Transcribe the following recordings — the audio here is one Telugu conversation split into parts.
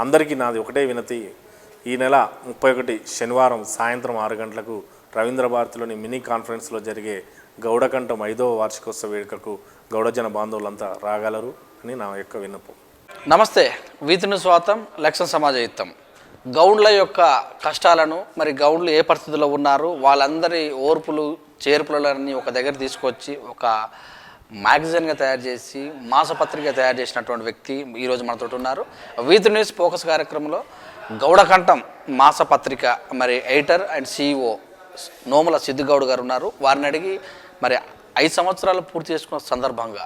అందరికీ నాది ఒకటే వినతి, ఈ నెల 31 శనివారం సాయంత్రం 6 గంటలకు రవీంద్ర భారతిలోని మినీ కాన్ఫరెన్స్లో జరిగే గౌడకంఠం 5వ వార్షికోత్సవ వేడుకకు గౌడజన బాంధవులంతా రాగలరు అని నా యొక్క విన్నపం. నమస్తే, వీతిని స్వాతం, లక్ష్యం సమాజయుత్తం. గౌండ్ల యొక్క కష్టాలను, మరి గౌండ్లు ఏ పరిస్థితుల్లో ఉన్నారు, వాళ్ళందరి ఓర్పులు చేర్పులన్నీ ఒక దగ్గర తీసుకొచ్చి ఒక మ్యాగజైన్గా తయారు చేసి మాసపత్రిక తయారు చేసినటువంటి వ్యక్తి ఈరోజు మనతో ఉన్నారు. వీతి న్యూస్ ఫోకస్ కార్యక్రమంలో గౌడకంఠం మాసపత్రిక మరి ఎడిటర్ అండ్ CEO నోముల సిద్దుగౌడ్ గారు ఉన్నారు. వారిని అడిగి మరి 5 సంవత్సరాలు పూర్తి చేసుకున్న సందర్భంగా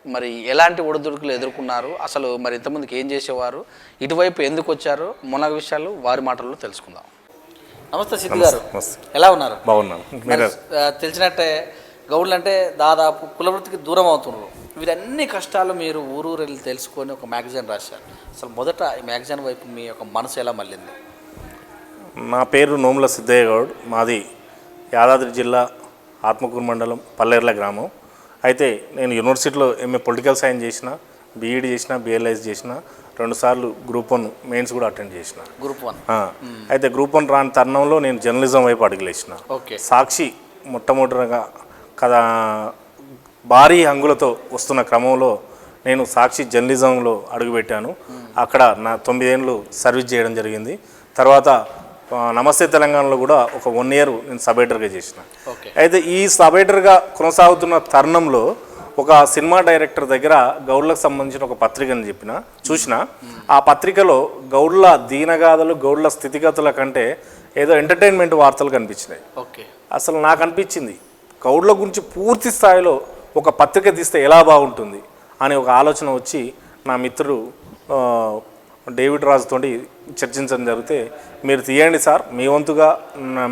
మరి ఎలాంటి ఒడిదుడుకులు ఎదుర్కొన్నారు, అసలు మరి ఇంతమందికి ఏం చేసేవారు, ఇటువైపు ఎందుకు వచ్చారు, మునగ విషయాలు వారి మాటల్లో తెలుసుకుందాం. నమస్తే సిద్ధు గారు, ఎలా ఉన్నారు? బాగున్నాను. తెలిసినట్టే గౌడ్లు అంటే దాదాపు కులవృత్తికి దూరం అవుతున్నారు. వీరన్ని కష్టాలు మీరు ఊరు వెళ్ళి తెలుసుకొని ఒక మ్యాగజైన్ రాశారు. అసలు మొదట ఈ మ్యాగజైన్ వైపు మీ యొక్క మనసు ఎలా మళ్ళింది? నా పేరు నోముల సిద్ధయ్య గౌడ్. మాది యాదాద్రి జిల్లా ఆత్మకూరు మండలం పల్లేర్ల గ్రామం. అయితే నేను యూనివర్సిటీలో MA పొలిటికల్ సైన్స్ చేసిన, BEd చేసిన, BLIS చేసిన, 2 సార్లు Group 1 మెయిన్స్ కూడా అటెండ్ చేసిన. Group 1 అయితే Group 1 రాని తరుణంలో నేను జర్నలిజం వైపు అడుగులేసిన. సాక్షి మొట్టమొదటిగా కదా భారీ హంగులతో వస్తున్న క్రమంలో నేను సాక్షి జర్నలిజంలో అడుగుపెట్టాను. అక్కడ నా 9 ఏళ్ళు సర్వీస్ చేయడం జరిగింది. తర్వాత నమస్తే తెలంగాణలో కూడా ఒక 1 ఇయర్ నేను సబ్ ఎడిటర్గా చేసిన. అయితే ఈ సబ్ ఎడిటర్గా కొనసాగుతున్న తరుణంలో ఒక సినిమా డైరెక్టర్ దగ్గర గౌడ్లకు సంబంధించిన ఒక పత్రికని చూసిన. ఆ పత్రికలో గౌడ్ల దీనగాథలు, గౌడ్ల స్థితిగతుల కంటే ఏదో ఎంటర్టైన్మెంట్ వార్తలు కనిపించినాయి. అసలు నాకు అనిపించింది గౌడ్ల గురించి పూర్తి స్థాయిలో ఒక పత్రిక తీస్తే ఎలా బాగుంటుంది అనే ఒక ఆలోచన వచ్చి నా మిత్రుడు డేవిడ్ రాజుతో చర్చించడం జరిగితే, మీరు తీయండి సార్, మీ వంతుగా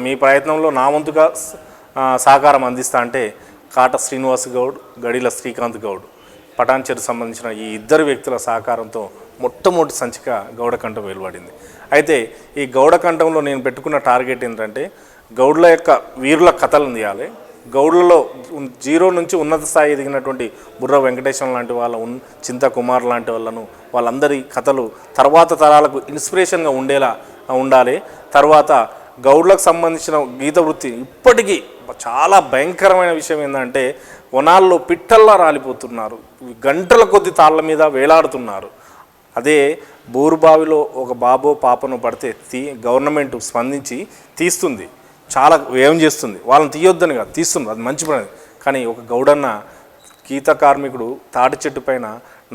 మీ ప్రయత్నంలో నా వంతుగా సహకారం అందిస్తా అంటే కాట శ్రీనివాస్ గౌడ్, గడిల శ్రీకాంత్ గౌడ్ పటాన్చెరు సంబంధించిన ఈ 2 వ్యక్తుల సహకారంతో మొట్టమొదటి సంచిక గౌడకంఠం వెలువడింది. అయితే ఈ గౌడకంఠంలో నేను పెట్టుకున్న టార్గెట్ ఏంటంటే గౌడ్ల యొక్క వీరుల కథలను తీయాలి. గౌడ్లలో 0 నుంచి ఉన్నత స్థాయి ఎదిగినటువంటి బుర్ర వెంకటేశ్వరం లాంటి వాళ్ళ, చింత కుమార్ లాంటి వాళ్ళను, వాళ్ళందరి కథలు తర్వాత తరాలకు ఇన్స్పిరేషన్గా ఉండేలా ఉండాలి. తర్వాత గౌడ్లకు సంబంధించిన గీత వృత్తి ఇప్పటికీ చాలా భయంకరమైన విషయం ఏంటంటే వనాల్లో పిట్టల్లా రాలిపోతున్నారు, గంటల కొద్ది తాళ్ళ మీద వేలాడుతున్నారు. అదే బోరుబావిలో ఒక బాబో పాపను పడితే గవర్నమెంట్ స్పందించి తీస్తుంది, చాలా వ్యయం చేస్తుంది. వాళ్ళని తీయొద్దని కాదు, తీస్తుంది, అది మంచి పని. కానీ ఒక గౌడన్న గీత కార్మికుడు తాటి చెట్టు పైన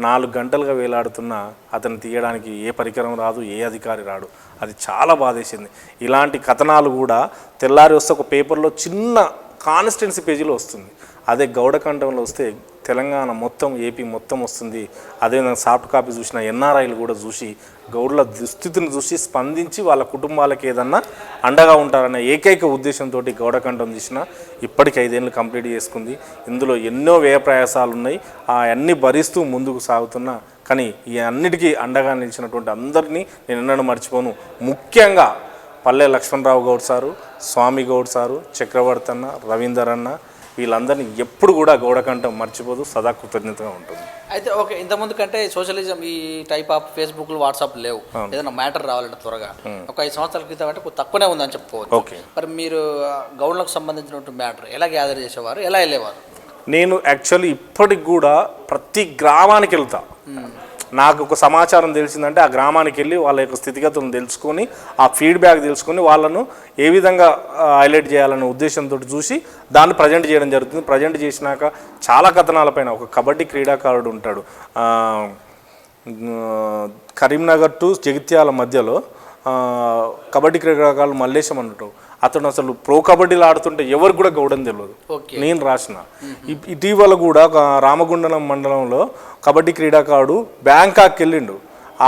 4 గంటలుగా వేలాడుతున్నా అతను తీయడానికి ఏ పరికరం రాదు, ఏ అధికారి రాడు. అది చాలా బాధేసింది. ఇలాంటి కథనాలు కూడా తెల్లారి వస్తే ఒక పేపర్లో చిన్న కాన్స్టిట్యున్సీ పేజీలో వస్తుంది. అదే గౌడకంఠంలో వస్తే తెలంగాణ మొత్తం, ఏపీ మొత్తం వస్తుంది. అదేవిధంగా సాఫ్ట్ కాపీ చూసిన NRIలు కూడా చూసి గౌడ్ల దుస్థితిని చూసి స్పందించి వాళ్ళ కుటుంబాలకు ఏదన్నా అండగా ఉంటారనే ఏకైక ఉద్దేశంతో గౌడకంఠం తీసిన. ఇప్పటికి 5 ఏళ్ళు కంప్లీట్ చేసుకుంది. ఇందులో ఎన్నో వ్యయ ప్రయాసాలు ఉన్నాయి, అన్నీ భరిస్తూ ముందుకు సాగుతున్నా. కానీ ఈ అన్నిటికీ అండగా నిలిచినటువంటి అందరినీ నేను ఎన్నడూ మర్చిపోను. ముఖ్యంగా పల్లె లక్ష్మణరావు గౌడ్ సారు, స్వామి గౌడ్ సారు, చక్రవర్తి అన్న, రవీందర్ అన్న, వీళ్ళందరినీ ఎప్పుడు కూడా గౌడకంఠం మర్చిపోదు, సదా కృతజ్ఞతగా ఉంటుంది. అయితే ఇంతకుముందు కంటే సోషలిజం ఈ టైప్ ఆఫ్ ఫేస్బుక్లు, వాట్సాప్ లేవు. ఏదైనా మ్యాటర్ రావాలంటే త్వరగా ఒక 5 సంవత్సరాల క్రితం అంటే తక్కువనే ఉందని చెప్పుకోవచ్చు. మరి మీరు గౌడ్లకు సంబంధించినటువంటి మ్యాటర్ ఎలా గ్యాదర్ చేసేవారు, ఎలా వెళ్ళేవారు? నేను యాక్చువల్లీ ఇప్పటికి కూడా ప్రతి గ్రామానికి వెళ్తా. నాకు ఒక సమాచారం తెలిసిందంటే ఆ గ్రామానికి వెళ్ళి వాళ్ళ యొక్క స్థితిగతులను తెలుసుకొని, ఆ ఫీడ్బ్యాక్ తెలుసుకొని వాళ్ళను ఏ విధంగా హైలైట్ చేయాలనే ఉద్దేశంతో చూసి దాన్ని ప్రజెంట్ చేయడం జరుగుతుంది. ప్రజెంట్ చేసినాక చాలా కథనాలపైన ఒక కబడ్డీ క్రీడాకారుడు ఉంటాడు, కరీంనగర్ టు జగిత్యాల మధ్యలో కబడ్డీ క్రీడాకారులు మల్లేశం అంటాడు. అతను అసలు ప్రో కబడ్డీలు ఆడుతుంటే ఎవరికి కూడా గౌడని తెలియదు. నేను రాసిన. ఇటీవల కూడా రామగుండం మండలంలో కబడ్డీ క్రీడాకారుడు బ్యాంకాక్ వెళ్ళిండు.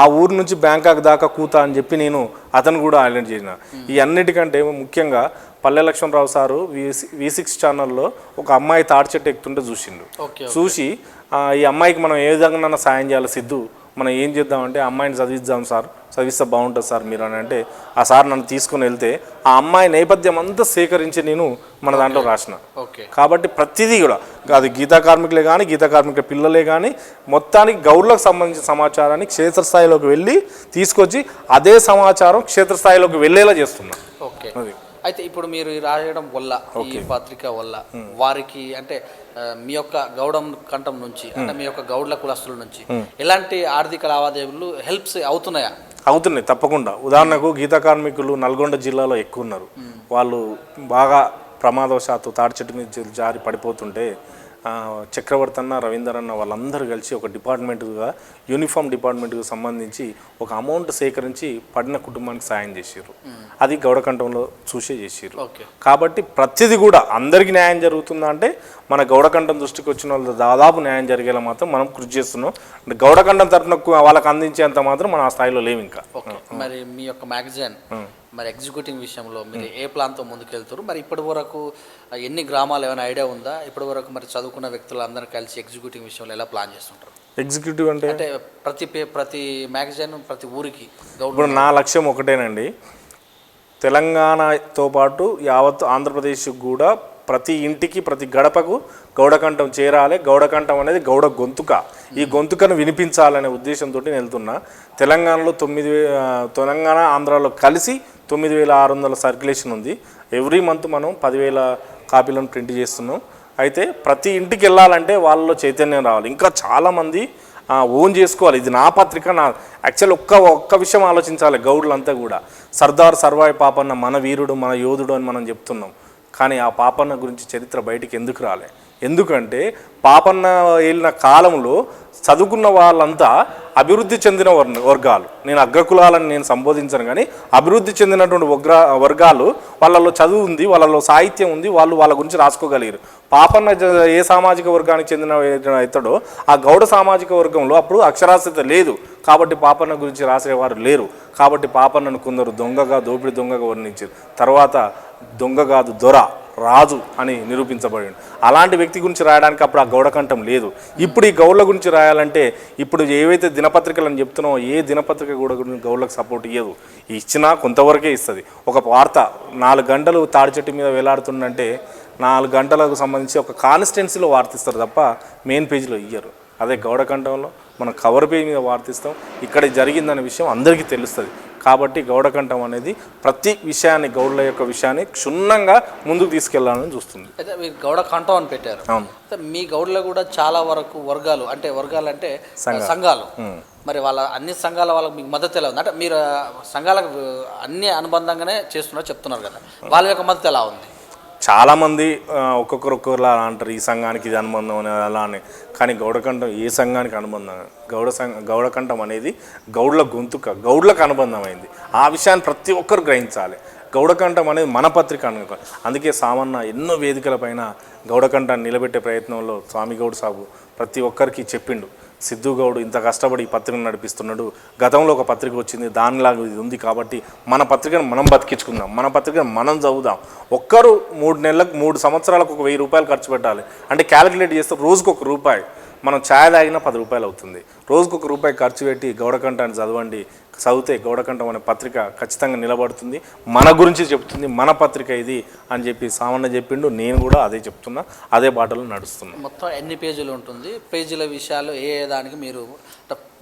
ఆ ఊరు నుంచి బ్యాంకాక్ దాకా కూతా అని చెప్పి నేను అతను కూడా హైలైట్ చేసిన. ఈ అన్నిటికంటే ముఖ్యంగా పల్లె లక్ష్మణరావు సారు V6 ఛానల్లో ఒక అమ్మాయి తాడి చెట్టు ఎక్కుతుంటే చూసి ఈ అమ్మాయికి మనం ఏ విధంగా సాయం చేయాలి సిద్ధు, మనం ఏం చేద్దామంటే అమ్మాయిని చదివిద్దాం సార్, చదివిస్తే బాగుంటుంది సార్ మీరు అని అంటే ఆ సార్ నన్ను తీసుకుని వెళ్తే ఆ అమ్మాయి నేపథ్యం అంతా సేకరించి నేను మన దాంట్లో రాసిన. కాబట్టి ప్రతిదీ కూడా అది గీతా కార్మికులే కానీ గీతా కార్మికుల పిల్లలే కానీ మొత్తానికి గౌడ్లకు సంబంధించిన సమాచారాన్ని క్షేత్రస్థాయిలోకి వెళ్ళి తీసుకొచ్చి అదే సమాచారం క్షేత్రస్థాయిలోకి వెళ్ళేలా చేస్తున్నా. అది అయితే ఇప్పుడు మీరు రాయడం వల్ల ఈ పత్రిక వల్ల వారికి అంటే మీ యొక్క గౌడం కంఠం నుంచి అంటే మీ యొక్క గౌడ్ల కులస్తుల నుంచి ఎలాంటి ఆర్థిక లావాదేవీలు హెల్ప్స్ అవుతున్నాయా? అవుతున్నాయి తప్పకుండా. ఉదాహరణకు గీతా కార్మికులు నల్గొండ జిల్లాలో ఎక్కువ ఉన్నారు. వాళ్ళు బాగా ప్రమాదవశాత్తు తాడి చెట్టు మీద జారి పడిపోతుంటే చక్రవర్తి అన్న రవీందర్ అన్న వాళ్ళందరూ కలిసి ఒక డిపార్ట్మెంట్గా యూనిఫామ్ డిపార్ట్మెంట్కి సంబంధించి ఒక అమౌంట్ సేకరించి పడిన కుటుంబానికి సాయం చేసారు. అది గౌడకంఠంలో చూసే చేసారు. కాబట్టి ప్రతిదీ కూడా అందరికీ న్యాయం జరుగుతుందా అంటే మన గౌడకంఠం దృష్టికి వచ్చిన వాళ్ళు దాదాపు న్యాయం జరిగేలా మాత్రం మనం కృషి చేస్తున్నాం. గౌడకంఠం తరఫున వాళ్ళకి అందించేంత మాత్రం మనం ఆ స్థాయిలో లేవు ఇంకా. మరి మీ యొక్క మ్యాగజైన్ మరి ఎగ్జిక్యూటింగ్ విషయంలో మీరు ఏ ప్లాన్తో ముందుకెళ్తారు? మరి ఇప్పటి వరకు ఎన్ని గ్రామాలు ఏమైనా ఐడియా ఉందా? ఇప్పటి వరకు మరి చదువుకున్న వ్యక్తులు అందరూ కలిసి ఎగ్జిక్యూటింగ్ విషయంలో ఎలా ప్లాన్ చేస్తుంటారు? ఎగ్జిక్యూటివ్ అంటే ప్రతి మ్యాగజైన్ ప్రతి ఊరికి ఇప్పుడు నా లక్ష్యం ఒకటేనండి. తెలంగాణతో పాటు యావత్ ఆంధ్రప్రదేశ్ కూడా ప్రతి ఇంటికి ప్రతి గడపకు గౌడకంఠం చేరాలి. గౌడకంఠం అనేది గౌడ గొంతుక. ఈ గొంతుకను వినిపించాలనే ఉద్దేశంతో నేను వెళ్తున్నా. తెలంగాణలో తెలంగాణ ఆంధ్రాలో కలిసి 9,600 సర్క్యులేషన్ ఉంది. ఎవ్రీ మంత్ మనం 10,000 కాపీలను ప్రింట్ చేస్తున్నాం. అయితే ప్రతి ఇంటికి వెళ్ళాలంటే వాళ్ళలో చైతన్యం రావాలి. ఇంకా చాలామంది ఓన్ చేసుకోవాలి. ఇది నా పత్రిక, నా యాక్చువల్ ఒక్క విషయం ఆలోచించాలి. గౌడులంతా కూడా సర్దార్ సర్వాయి పాపన్న మన వీరుడు మన యోధుడు అని మనం చెప్తున్నాం. కానీ ఆ పాపన్న గురించి చరిత్ర బయటికి ఎందుకు రాలే? ఎందుకంటే పాపన్న వెళ్ళిన కాలంలో చదువుకున్న వాళ్ళంతా అభివృద్ధి చెందిన వర్గాలు. నేను అగ్రకులాలని నేను సంబోధించను, కానీ అభివృద్ధి చెందినటువంటి వర్గాలు వాళ్ళలో చదువు ఉంది, వాళ్ళలో సాహిత్యం ఉంది, వాళ్ళు వాళ్ళ గురించి రాసుకోగలిగారు. పాపన్న ఏ సామాజిక వర్గానికి చెందిన ఇతడో ఆ గౌడ సామాజిక వర్గంలో అప్పుడు అక్షరాస్యత లేదు. కాబట్టి పాపన్న గురించి రాసేవారు లేరు. కాబట్టి పాపన్నను కొందరు దొంగగా దోపిడి దొంగగా వర్ణించారు. తర్వాత దొంగ కాదు దొర రాజు అని నిరూపించబడింది. అలాంటి వ్యక్తి గురించి రాయడానికి అప్పుడు ఆ గౌడకంఠం లేదు. ఇప్పుడు ఈ గౌడ్ల గురించి రాయాలంటే ఇప్పుడు ఏవైతే దినపత్రికలు అని చెప్తున్నామో ఏ దినపత్రిక కూడా గౌడ్లకు సపోర్ట్ ఇవ్వదు. ఇచ్చినా కొంతవరకే ఇస్తుంది. ఒక వార్త 4 గంటలు తాడి చెట్టు మీద వేలాడుతుందంటే 4 గంటలకు సంబంధించి ఒక కాన్స్టిట్యున్సీలో వార్తిస్తారు తప్ప మెయిన్ పేజీలో ఇయ్యరు. అదే గౌడకంఠంలో మనం కవర్ పేజ్ మీద వార్తిస్తాం. ఇక్కడ జరిగిందనే విషయం అందరికీ తెలుస్తుంది. కాబట్టి గౌడకంఠం అనేది ప్రతి విషయాన్ని గౌడ్ల యొక్క విషయాన్ని క్షుణ్ణంగా ముందుకు తీసుకెళ్లాలని చూస్తుంది. అయితే మీరు గౌడకంఠం అని పెట్టారు. అవును. మీ గౌడ్లో కూడా చాలా వరకు వర్గాలు అంటే సంఘాలు. మరి వాళ్ళ అన్ని సంఘాల వాళ్ళకి మీకు మద్దతు ఎలా ఉంది? అంటే మీరు సంఘాలకు అన్ని అనుబంధంగానే చేస్తున్నారు చెప్తున్నారు కదా, వాళ్ళ యొక్క మద్దతు ఎలా ఉంది? చాలామంది ఒక్కొక్కరులా అంటారు ఈ సంఘానికి ఇది అనుబంధం అని అలా అని. కానీ గౌడకంఠం ఏ సంఘానికి అనుబంధం? గౌడకంఠం అనేది గౌడ్ల గొంతుక, గౌడ్లకు అనుబంధమైంది. ఆ విషయాన్ని ప్రతి ఒక్కరు గ్రహించాలి. గౌడకంఠం అనేది మన పత్రిక అనుకో. అందుకే సామన్న ఎన్నో వేదికలపైన గౌడకంఠాన్ని నిలబెట్టే ప్రయత్నంలో స్వామి గౌడ్ సాబు ప్రతి ఒక్కరికి చెప్పిండు. సిద్ధు గౌడ్ ఇంత కష్టపడి ఈ పత్రికను నడిపిస్తున్నాడు. గతంలో ఒక పత్రిక వచ్చింది, దానిలాగా ఇది ఉంది. కాబట్టి మన పత్రికను మనం బతికించుకుందాం, మన పత్రికను మనం చదువుదాం. ఒక్కరు 3 సంవత్సరాలకు ఒక 1000 రూపాయలు ఖర్చు పెట్టాలి అంటే క్యాలిక్యులేట్ చేస్తే రోజుకు ₹1. మనం ఛాయ్ తాగినా ₹10 అవుతుంది. రోజుకు ₹1 ఖర్చు పెట్టి గౌడకంఠాన్ని చదవండి. చదివితే గౌడకంఠం అనే పత్రిక ఖచ్చితంగా నిలబడుతుంది, మన గురించి చెప్తుంది, మన పత్రిక ఇది అని చెప్పి సామాన్య చెప్పిండు. నేను కూడా అదే చెప్తున్నా, అదే బాటలో నడుస్తున్నా. మొత్తం ఎన్ని పేజీలు ఉంటుంది? పేజీల విషయాలు ఏ దానికి మీరు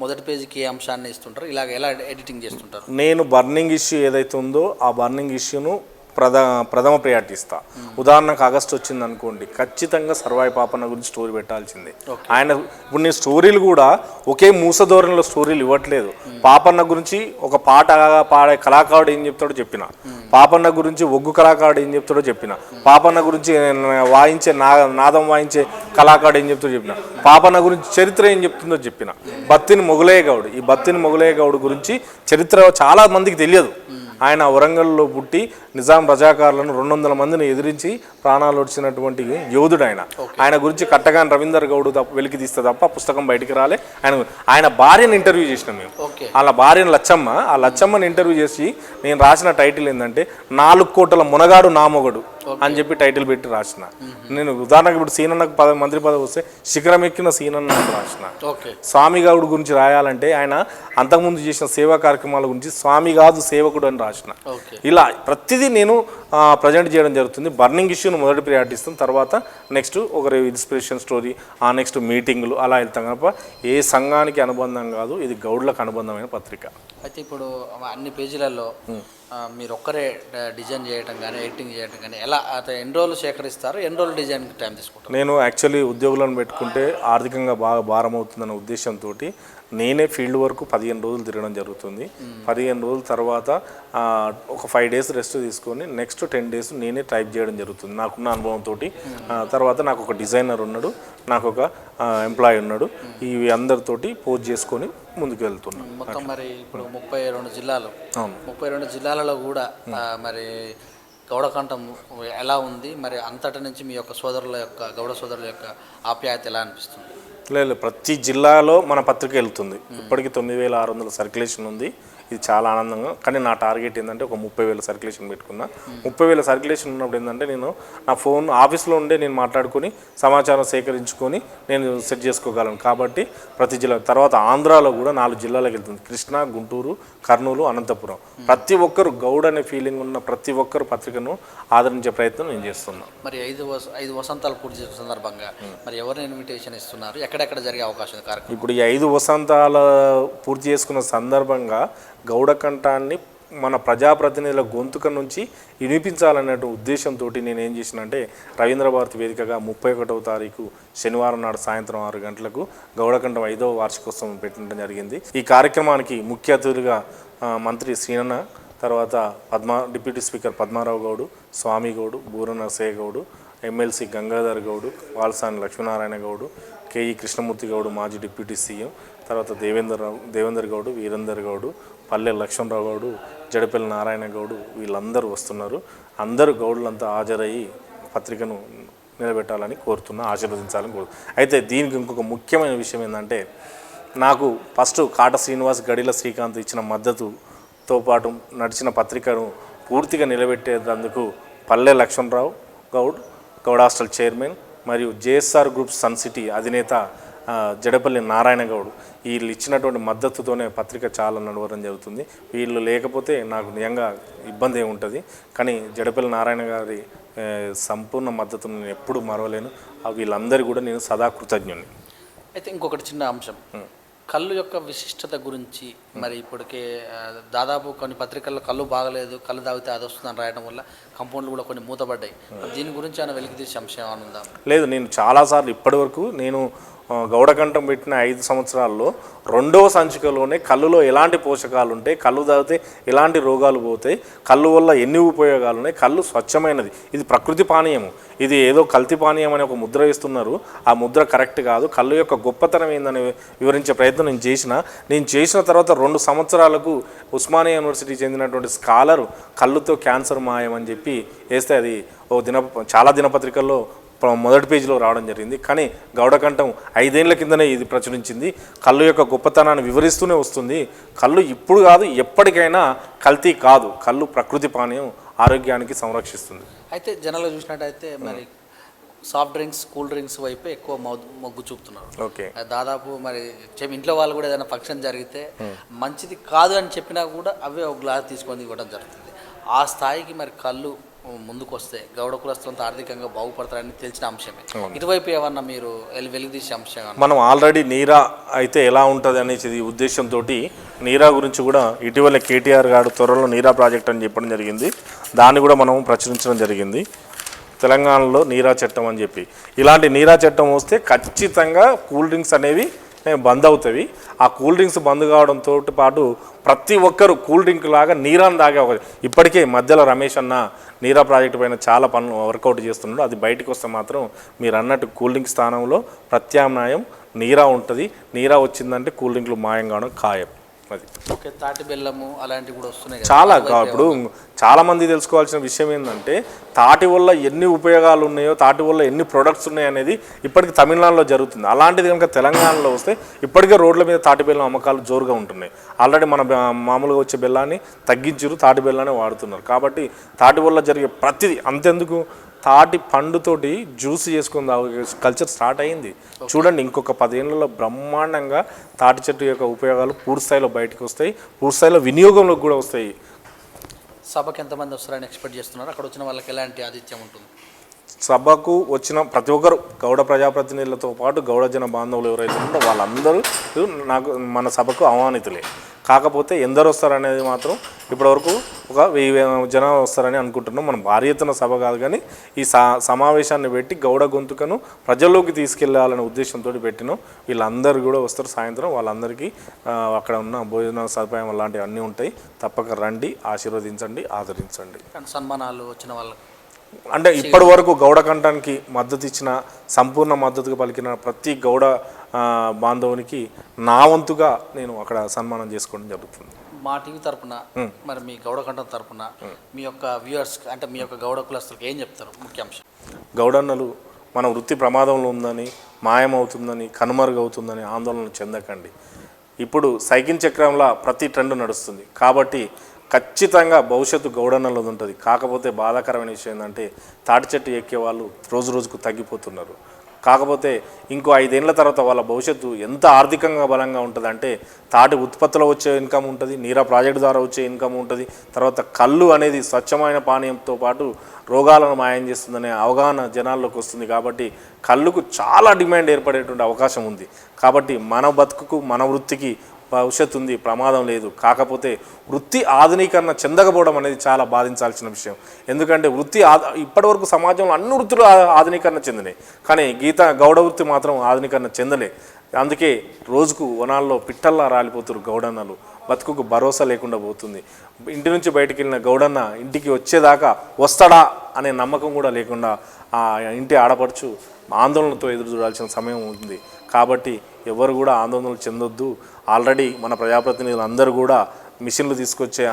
మొదటి పేజీకి ఏ అంశాన్ని ఇస్తుంటారు? ఇలాగ ఎలా ఎడిటింగ్ చేస్తుంటారు? నేను బర్నింగ్ ఇష్యూ ఏదైతే ఉందో ఆ బర్నింగ్ ఇష్యూను ప్రథమ ప్రయారిటీ ఇస్తా. ఉదాహరణకు ఆగస్టు వచ్చింది అనుకోండి, ఖచ్చితంగా సర్వాయి పాపన్న గురించి స్టోరీ పెట్టాల్సిందే. ఆయన ఇప్పుడు నేను స్టోరీలు కూడా ఒకే మూసధోరణిలో స్టోరీలు ఇవ్వట్లేదు. పాపన్న గురించి ఒక పాట పాడే కళాకారుడు ఏం చెప్తాడో చెప్పిన, పాపన్న గురించి ఒగ్గు కళాకారుడు ఏం చెప్తాడో చెప్పిన, పాపన్న గురించి వాయించే నాదం వాయించే కళాకారుడు ఏం చెప్తాడో చెప్పిన, పాపన్న గురించి చరిత్ర ఏం చెప్తుందో చెప్పిన. బత్తిని మొగలయ్య గౌడ్, ఈ బత్తిని మొగలయ్య గౌడ్ గురించి చరిత్ర చాలా మందికి తెలియదు. ఆయన వరంగల్లో పుట్టి నిజాం రజాకారులను 200 మందిని ఎదిరించి ప్రాణాలు వచ్చినటువంటి యోధుడు ఆయన గురించి కట్టగాని రవీందర్ గౌడ్ వెలికి తీస్తే తప్ప పుస్తకం బయటికి రాలే. ఆయన భార్యను ఇంటర్వ్యూ చేసినాం మేము. వాళ్ళ భార్యను లచ్చమ్మని ఇంటర్వ్యూ చేసి నేను రాసిన టైటిల్ ఏంటంటే 4 కోటల మునగాడు నామొగడు. అని చెప్పి టైటిల్ పెట్టి రాసిన. నేను ఉదాహరణకు ఇప్పుడు సీనన్నకు మంత్రి పదవి వస్తే శిఖరం ఎక్కిన సీనన్న అని రాసిన. స్వామి గౌడ్ గురించి రాయాలంటే ఆయన అంతకుముందు చేసిన సేవా కార్యక్రమాల గురించి స్వామి కాదు సేవకుడు అని రాసిన. ఇలా ప్రతిదీ నేను ప్రజెంట్ చేయడం జరుగుతుంది. బర్నింగ్ ఇష్యూను మొదటి ప్రియారిటీ ఇస్తాం, తర్వాత నెక్స్ట్ ఒకరి ఇన్స్పిరేషన్ స్టోరీ, నెక్స్ట్ మీటింగులు అలా వెళ్తాం కనుక ఏ సంఘానికి అనుబంధం కాదు, ఇది గౌడ్లకు అనుబంధమైన పత్రిక. అయితే ఇప్పుడు అన్ని పేజీలలో మీరు ఒక్కరే డిజైన్ చేయడం కానీ ఎడిటింగ్ చేయడం కానీ ఎలా ఎన్ని రోజులు సేకరిస్తారు, ఎన్ని రోజులు డిజైన్కి టైం తీసుకుంటారు? నేను యాక్చువల్లీ ఉద్యోగులను పెట్టుకుంటే ఆర్థికంగా బాగా భారం అవుతుందన్న ఉద్దేశంతో నేనే ఫీల్డ్ వరకు 15 రోజులు తిరగడం జరుగుతుంది. 15 రోజుల తర్వాత ఒక 5 days రెస్ట్ తీసుకొని నెక్స్ట్ 10 days నేనే టైప్ చేయడం జరుగుతుంది నాకున్న అనుభవంతో. తర్వాత నాకు ఒక డిజైనర్ ఉన్నాడు, నాకు ఒక ఎంప్లాయీ ఉన్నాడు, ఇవి అందరితోటి పోస్ట్ చేసుకొని ముందుకు వెళ్తున్నాను. మొత్తం మరి ఇప్పుడు 32 జిల్లాలు, 32 జిల్లాలలో కూడా మరి గౌడకంఠం ఎలా ఉంది, మరి అంతటి నుంచి మీ యొక్క సోదరుల యొక్క గౌడ సోదరుల యొక్క ఆప్యాయత ఎలా అనిపిస్తుంది? లేదు, ప్రతి జిల్లాలో మన పత్రిక వెళ్తుంది. ఇప్పటికీ 9,600 సర్క్యులేషన్ ఉంది. ఇది చాలా ఆనందంగా. కానీ నా టార్గెట్ ఏంటంటే ఒక 30,000 సర్క్యులేషన్ పెట్టుకున్నా. 30,000 సర్క్యులేషన్ ఉన్నప్పుడు ఏంటంటే నేను నా ఫోన్ ఆఫీస్లో ఉండే నేను మాట్లాడుకొని సమాచారం సేకరించుకొని నేను సెట్ చేసుకోగలను. కాబట్టి ప్రతి జిల్లా తర్వాత ఆంధ్రాలో కూడా 4 జిల్లాలకు వెళ్తుంది: కృష్ణా, గుంటూరు, కర్నూలు, అనంతపురం. ప్రతి ఒక్కరు గౌడ్ అనే ఫీలింగ్ ఉన్న ప్రతి ఒక్కరు పత్రికను ఆదరించే ప్రయత్నం నేను చేస్తున్నాను. మరి 5 వసంతాలు పూర్తి చేసిన సందర్భంగా మరి ఎవరిని ఇన్విటేషన్ ఇస్తున్నారు, ఎక్కడెక్కడ జరిగే అవకాశం ఉంది కార్యక్రమం? ఇప్పుడు ఈ 5 వసంతాల పూర్తి చేసుకున్న సందర్భంగా గౌడకంఠాన్ని మన ప్రజాప్రతినిధుల గొంతుక నుంచి వినిపించాలనే ఉద్దేశంతో నేను ఏం చేసినంటే రవీంద్ర భారతి వేదికగా 31వ తారీఖు శనివారం నాడు సాయంత్రం 6 గంటలకు గౌడకంఠం 5వ వార్షికోత్సవం పెట్టడం జరిగింది. ఈ కార్యక్రమానికి ముఖ్య అతిథులుగా మంత్రి శ్రీనన్న, తర్వాత డిప్యూటీ స్పీకర్ పద్మారావు గౌడు, స్వామి గౌడు, బూర నరసయ్య గౌడు, ఎమ్మెల్సీ గంగాధర్ గౌడు, వాల్సాని లక్ష్మీనారాయణ గౌడు, కేఈ కృష్ణమూర్తి గౌడు మాజీ డిప్యూటీ సీఎం, తర్వాత దేవేందర్ గౌడు, వీరేందర్ గౌడు, పల్లె లక్ష్మణరావు గౌడు, జడపల్లి నారాయణ గౌడు, వీళ్ళందరూ వస్తున్నారు. అందరూ గౌడులంతా హాజరయ్యి పత్రికను నిలబెట్టాలని కోరుతున్నా, ఆశీర్వదించాలని కోరుతున్నా. అయితే దీనికి ఇంకొక ముఖ్యమైన విషయం ఏంటంటే నాకు ఫస్ట్ కాట శ్రీనివాస్, గడిల శ్రీకాంత్ ఇచ్చిన మద్దతుతో పాటు నడిచిన పత్రికను పూర్తిగా నిలబెట్టేందుకు పల్లె లక్ష్మణరావు గౌడ్, గౌడ్ హాస్టల్ చైర్మన్, మరియు జేఎస్ఆర్ గ్రూప్ సన్ సిటీ అధినేత జడపల్లి నారాయణ గౌడ్ వీళ్ళు ఇచ్చినటువంటి మద్దతుతోనే పత్రిక చాలా నడవడం జరుగుతుంది. వీళ్ళు లేకపోతే నాకు నిజంగా ఇబ్బంది ఏముంటుంది. కానీ జడపల్లి నారాయణ గారి సంపూర్ణ మద్దతును నేను ఎప్పుడు మరవలేను. వీళ్ళందరూ కూడా నేను సదా కృతజ్ఞుని. అయితే ఇంకొకటి చిన్న అంశం, కళ్ళు యొక్క విశిష్టత గురించి మరి ఇప్పటికే దాదాపు కొన్ని పత్రికల్లో కళ్ళు బాగలేదు, కళ్ళు తాగితే అది వస్తుందని రాయడం వల్ల కంపౌండ్లు కూడా కొన్ని మూతపడ్డాయి. దీని గురించి ఆయన వెలికి తీసే అంశం ఏమైనా ఉందా? లేదు, నేను చాలాసార్లు ఇప్పటివరకు నేను గౌడకంఠం పెట్టిన 5 సంవత్సరాల్లో 2వ సంచికలోనే కళ్ళులో ఎలాంటి పోషకాలు ఉంటాయి, కళ్ళు తాగితే ఎలాంటి రోగాలు పోతాయి, కళ్ళు వల్ల ఎన్ని ఉపయోగాలు ఉన్నాయి, కళ్ళు స్వచ్ఛమైనది, ఇది ప్రకృతి పానీయము, ఇది ఏదో కల్తీ పానీయం అని ఒక ముద్ర వేస్తున్నారు. ఆ ముద్ర కరెక్ట్ కాదు. కళ్ళు యొక్క గొప్పతనం ఏందని వివరించే ప్రయత్నం నేను చేసిన తర్వాత 2 సంవత్సరాలకు ఉస్మానియా యూనివర్సిటీ చెందినటువంటి స్కాలరు కళ్ళుతో క్యాన్సర్ మాయం అని చెప్పి వేస్తే అది చాలా దినపత్రికల్లో మొదటి పేజీలో రావడం జరిగింది. కానీ గౌడకంఠం 5 ఏళ్ల కిందనే ఇది ప్రచురించింది. కళ్ళు యొక్క గొప్పతనాన్ని వివరిస్తూనే వస్తుంది. కళ్ళు ఇప్పుడు కాదు, ఎప్పటికైనా కల్తీ కాదు. కళ్ళు ప్రకృతి పానీయం, ఆరోగ్యానికి సంరక్షిస్తుంది. అయితే జనాలు చూసినట్టయితే మరి సాఫ్ట్ డ్రింక్స్, కూల్ డ్రింక్స్ వైపు ఎక్కువ మొగ్గు చూపుతున్నారు. ఓకే, దాదాపు మరి ఇంట్లో వాళ్ళు కూడా ఏదైనా ఫంక్షన్ జరిగితే మంచిది కాదు అని చెప్పినా కూడా అవే ఒక గ్లాస్ తీసుకొని ఇవ్వడం జరుగుతుంది. ఆ స్థాయికి మరి కళ్ళు ముందుకు వస్తే గౌడ కులస్తులంతా ఆర్థికంగా బాగుపడతారని తెలిసిన అంశమే. ఇటువైపు ఏమన్నా మీరు వెలిగితీసే అంశం? మనం ఆల్రెడీ నీరా అయితే ఎలా ఉంటుంది అనేది ఉద్దేశంతో నీరా గురించి కూడా ఇటీవల కేటీఆర్ గారు త్వరలో నీరా ప్రాజెక్ట్ అని చెప్పడం జరిగింది. దాన్ని కూడా మనం ప్రచురించడం జరిగింది. తెలంగాణలో నీరా చట్టం అని చెప్పి, ఇలాంటి నీరా చట్టం వస్తే ఖచ్చితంగా కూల్ డ్రింక్స్ అనేవి బంద్ అవుతాయి. ఆ కూల్ డ్రింక్స్ బంద్ కావడంతో పాటు ప్రతి ఒక్కరు కూల్ డ్రింక్ లాగా నీరాన్ని తాగే ఇప్పటికే మధ్యలో రమేష్ అన్న నీరా ప్రాజెక్టు పైన చాలా పనులు వర్కౌట్ చేస్తున్నాడు. అది బయటకు వస్తే మాత్రం మీరు అన్నట్టు కూల్ డ్రింక్ స్థానంలో ప్రత్యామ్నాయం నీరా ఉంటుంది. నీరా వచ్చిందంటే కూల్ డ్రింక్లు మాయం కావడం ఖాయం. అది. ఓకే, తాటి బెల్లము అలాంటివి కూడా వస్తున్నాయి కదా. చాలా ఇప్పుడు చాలామంది తెలుసుకోవాల్సిన విషయం ఏంటంటే తాటి వల్ల ఎన్ని ఉపయోగాలు ఉన్నాయో, తాటి వల్ల ఎన్ని ప్రొడక్ట్స్ ఉన్నాయి అనేది ఇప్పటికి తమిళనాడులో జరుగుతుంది. అలాంటిది కనుక తెలంగాణలో వస్తే ఇప్పటికే రోడ్ల మీద తాటి బెల్లం అమ్మకాలు జోరుగా ఉంటున్నాయి. ఆల్రెడీ మన మామూలుగా వచ్చే బెల్లాన్ని తగ్గించారు, తాటి బెల్లాన్ని వాడుతున్నారు. కాబట్టి తాటి వల్ల జరిగే ప్రతిదీ అంతెందుకు, తాటి పండుతోటి జ్యూస్ చేసుకుని కల్చర్ స్టార్ట్ అయింది. చూడండి, ఇంకొక 10 ఏళ్లలో బ్రహ్మాండంగా తాటి చెట్టు యొక్క ఉపయోగాలు పూర్తి స్థాయిలో బయటకు వస్తాయి, పూర్తి స్థాయిలో వినియోగంలోకి కూడా వస్తాయి. సభకు ఎంతమంది వస్తారని ఎక్స్పెక్ట్ చేస్తున్నారు? అక్కడ వచ్చిన వాళ్ళకి ఎలాంటి ఆతిథ్యం ఉంటుంది? సభకు వచ్చిన ప్రతి ఒక్కరు గౌడ ప్రజాప్రతినిధులతో పాటు గౌడ జన బాంధవులు ఎవరైతే ఉన్నారో వాళ్ళందరూ మన సభకు ఆహ్వానితులే. కాకపోతే ఎందరు వస్తారనేది మాత్రం ఇప్పటివరకు ఒక 1000 జనాలు వస్తారని అనుకుంటున్నాం. మనం భారీ ఎత్తున సభ కాదు, కానీ ఈ సమావేశాన్ని పెట్టి గౌడ గొంతుకను ప్రజల్లోకి తీసుకెళ్లాలనే ఉద్దేశంతో పెట్టినాం. వీళ్ళందరూ కూడా వస్తారు సాయంత్రం. వాళ్ళందరికీ అక్కడ ఉన్న భోజన సదుపాయం అలాంటివి అన్నీ ఉంటాయి. తప్పక రండి, ఆశీర్వదించండి, ఆదరించండి. సన్మానాలు వచ్చిన వాళ్ళకి అంటే ఇప్పటి వరకు గౌడ కంఠానికి మద్దతు ఇచ్చిన, సంపూర్ణ మద్దతుగా పలికిన ప్రతి గౌడ బాంధవునికి నా వంతుగా నేను అక్కడ సన్మానం చేసుకోవడం జరుగుతుంది. మా టీవీ తరపున, మరి మీ గౌడ కంఠం తరపున మీ యొక్క వ్యూవర్స్ అంటే మీ యొక్క గౌడ కులస్తులకు ఏం చెప్తారు? ముఖ్యాంశం, గౌడన్నలు మన వృత్తి ప్రమాదంలో ఉందని, మాయమవుతుందని, కనుమరుగవుతుందని ఆందోళన చెందకండి. ఇప్పుడు సైకిల్ చక్రంలా ప్రతి ట్రెండ్ నడుస్తుంది. కాబట్టి ఖచ్చితంగా భవిష్యత్తు గౌడన్నలది ఉంటుంది. కాకపోతే బాధాకరమైన విషయం ఏంటంటే తాటి చెట్టు ఎక్కే వాళ్ళు రోజు రోజుకు తగ్గిపోతున్నారు. కాకపోతే ఇంకో 5 ఏళ్ల తర్వాత వాళ్ళ భవిష్యత్తు ఎంత ఆర్థికంగా బలంగా ఉంటుంది అంటే తాటి ఉత్పత్తిలో వచ్చే ఇన్కమ్ ఉంటుంది, నీరా ప్రాజెక్టు ద్వారా వచ్చే ఇన్కమ్ ఉంటుంది. తర్వాత కళ్ళు అనేది స్వచ్ఛమైన పానీయంతో పాటు రోగాలను మాయం చేస్తుందనే అవగాహన జనాల్లోకి వస్తుంది. కాబట్టి కళ్ళుకు చాలా డిమాండ్ ఏర్పడేటువంటి అవకాశం ఉంది. కాబట్టి మన బతుకుకు, మన వృత్తికి భవిష్యత్తు ఉంది, ప్రమాదం లేదు. కాకపోతే వృత్తి ఆధునీకరణ చెందకపోవడం అనేది చాలా బాధించాల్సిన విషయం. ఎందుకంటే వృత్తి ఇప్పటివరకు సమాజంలో అన్ని వృత్తులు ఆధునీకరణ చెందినాయి, కానీ గౌడ వృత్తి మాత్రం ఆధునీకరణ చెందలే. అందుకే రోజుకు వనాల్లో పిట్టల్లా రాలిపోతున్నారు గౌడన్నలు. బతుకుకు భరోసా లేకుండా పోతుంది. ఇంటి నుంచి బయటికి వెళ్ళిన గౌడన్న ఇంటికి వచ్చేదాకా వస్తాడా అనే నమ్మకం కూడా లేకుండా ఆ ఇంటి ఆడపడుచు ఆందోళనతో ఎదురు చూడాల్సిన సమయం ఉంది. కాబట్టి ఎవరు కూడా ఆందోళనలు చెందొద్దు. ఆల్రెడీ మన ప్రజాప్రతినిధులు అందరూ కూడా మిషన్లు తీసుకొచ్చే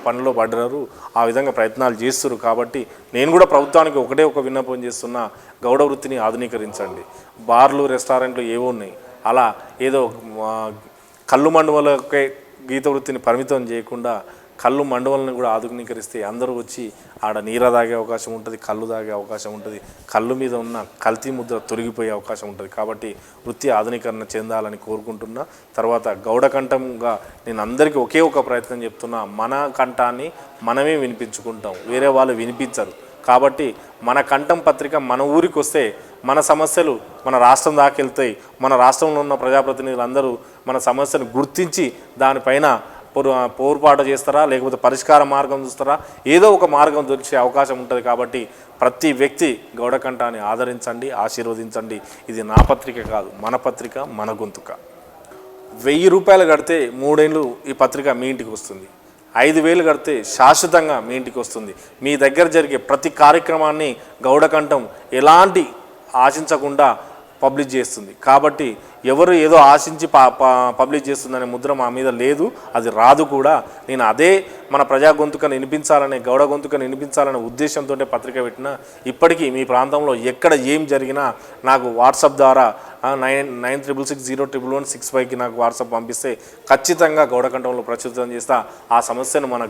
పనిలో పడ్డారు, ఆ విధంగా ప్రయత్నాలు చేస్తున్నారు. కాబట్టి నేను కూడా ప్రభుత్వానికి ఒక విన్నపం చేస్తున్నా, గౌడ వృత్తిని ఆధునీకరించండి. బార్లు, రెస్టారెంట్లు ఏవో ఉన్నాయి, అలా ఏదో కళ్ళు మండువలకే గీత వృత్తిని పరిమితం చేయకుండా కళ్ళు మండవలను కూడా ఆధునీకరిస్తే అందరూ వచ్చి ఆడ నీర తాగే అవకాశం ఉంటుంది, కళ్ళు తాగే అవకాశం ఉంటుంది, కళ్ళు మీద ఉన్న కల్తీ ముద్ర తొలగిపోయే అవకాశం ఉంటుంది. కాబట్టి వృత్తి ఆధునీకరణ చెందాలని కోరుకుంటున్నా. తర్వాత గౌడ కంఠంగా నేను అందరికీ ఒక ప్రయత్నం చెప్తున్నా, మన కంఠాన్ని మనమే వినిపించుకుంటాం, వేరే వాళ్ళు వినిపించరు. కాబట్టి మన కంఠం పత్రిక మన ఊరికి వస్తే మన సమస్యలు మన రాష్ట్రం దాకా వెళ్తాయి. మన రాష్ట్రంలో ఉన్న ప్రజాప్రతినిధులు అందరూ మన సమస్యను గుర్తించి దానిపైన పోరుపాటు చేస్తారా, లేకపోతే పరిష్కార మార్గం చూస్తారా, ఏదో ఒక మార్గం దొరికే అవకాశం ఉంటుంది. కాబట్టి ప్రతి వ్యక్తి గౌడ కంఠాన్ని ఆదరించండి, ఆశీర్వదించండి. ఇది నా పత్రిక కాదు, మన పత్రిక, మన గొంతుక. 1000 రూపాయలు కడితే 3 ఏళ్ళు ఈ పత్రిక మీ ఇంటికి వస్తుంది. 5000 కడితే శాశ్వతంగా మీ ఇంటికి వస్తుంది. మీ దగ్గర జరిగే ప్రతి కార్యక్రమాన్ని గౌడ కంఠం ఎలాంటి ఆశించకుండా పబ్లిష్ చేస్తుంది. కాబట్టి ఎవరు ఏదో ఆశించి పబ్లిష్ చేస్తుందనే ముద్ర మా మీద లేదు, అది రాదు కూడా. నేను అదే మన ప్రజా గొంతుకను వినిపించాలనే, గౌడ గొంతుకను వినిపించాలనే ఉద్దేశంతో పత్రిక పెట్టిన. ఇప్పటికీ మీ ప్రాంతంలో ఎక్కడ ఏం జరిగినా నాకు వాట్సాప్ ద్వారా 96601165కి నాకు వాట్సాప్ పంపిస్తే ఖచ్చితంగా గౌడ కంఠంలో ప్రచురితం చేస్తా. ఆ సమస్యను మన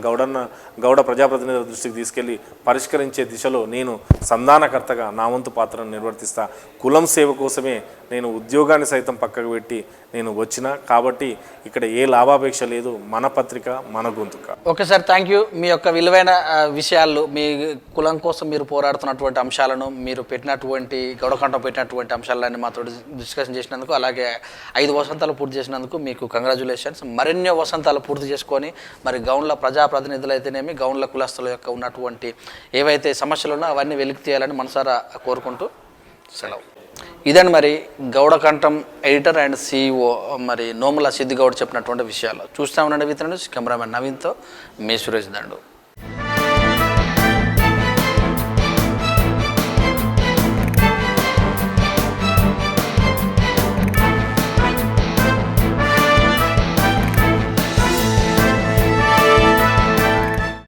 గౌడ ప్రజాప్రతినిధుల దృష్టికి తీసుకెళ్లి పరిష్కరించే దిశలో నేను సంధానకర్తగా నా వంతు పాత్రను నిర్వర్తిస్తా. కులం సేవ కోసమే నేను ఉద్యోగాన్ని సైతం పక్కకు పెట్టి నేను వచ్చిన. కాబట్టి ఇక్కడ ఏ లాభాపేక్ష లేదు, మన పత్రిక, మన గొంతుక. Okay sir, thank you. మీ యొక్క విలువైన విషయాలు, మీ కులం కోసం మీరు పోరాడుతున్నటువంటి అంశాలను, మీరు పెట్టినటువంటి గౌడకంఠం పెట్టినటువంటి అంశాలన్నీ మాతో డిస్కషన్ చేసినందుకు, అలాగే 5 వసంతాలు పూర్తి చేసినందుకు మీకు కంగ్రాచులేషన్స్. మరెన్నో వసంతాలు పూర్తి చేసుకొని మరి గౌండ్ల ప్రజాప్రతినిధులు అయితేనేమి, గౌండ్ల కులస్తుల యొక్క ఉన్నటువంటి ఏవైతే సమస్యలు ఉన్నాయో అవన్నీ వెలికి తీయాలని మనసారా కోరుకుంటూ సెలవు. ఇదండి మరి గౌడ కంఠం ఎడిటర్ అండ్ CEO మరి నోముల సిద్దిగౌడ్ చెప్పినటువంటి విషయాలు. చూస్తూ ఉండండి with news. Cameraman నవీన్తో me Suresh Dandu.